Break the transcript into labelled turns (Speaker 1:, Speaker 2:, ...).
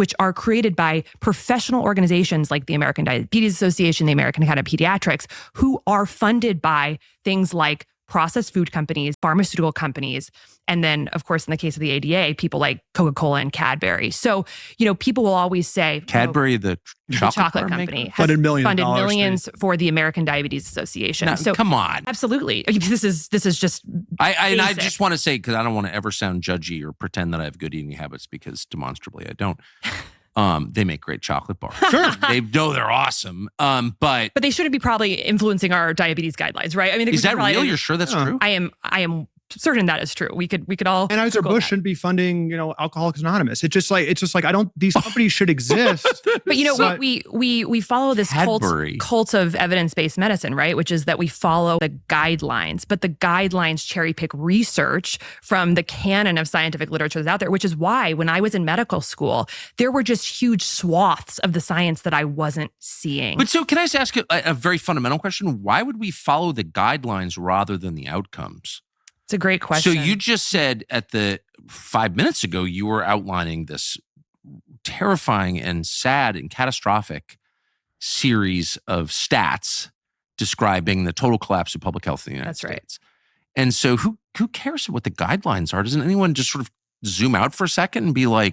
Speaker 1: which are created by professional organizations like the American Diabetes Association, the American Academy of Pediatrics, who are funded by things like processed food companies, pharmaceutical companies, and then, of course, in the case of the ADA, people like Coca-Cola and Cadbury. So, people will always say...
Speaker 2: Cadbury, the chocolate
Speaker 1: company, has
Speaker 3: funded
Speaker 1: millions for the American Diabetes Association.
Speaker 2: Now,
Speaker 1: so
Speaker 2: come on.
Speaker 1: Absolutely. This is just
Speaker 2: I just want to say, because I don't want to ever sound judgy or pretend that I have good eating habits, because demonstrably I don't. They make great chocolate bars.
Speaker 3: Sure.
Speaker 2: They know they're awesome. But
Speaker 1: they shouldn't be probably influencing our diabetes guidelines, right? I mean,
Speaker 2: is that real? You're sure that's true?
Speaker 1: I am certain that is true. We could all.
Speaker 3: And Anheuser-Busch shouldn't be funding, Alcoholics Anonymous. It's just like I don't. These companies should exist.
Speaker 1: But we follow this cult of evidence-based medicine, right? Which is that we follow the guidelines, but the guidelines cherry pick research from the canon of scientific literature that's out there. Which is why when I was in medical school, there were just huge swaths of the science that I wasn't seeing.
Speaker 2: But so, can I just ask a very fundamental question? Why would we follow the guidelines rather than the outcomes?
Speaker 1: It's a great question.
Speaker 2: So you just said 5 minutes ago, you were outlining this terrifying and sad and catastrophic series of stats describing the total collapse of public health in the United States. And so who cares what the guidelines are? Doesn't anyone just sort of zoom out for a second and be like,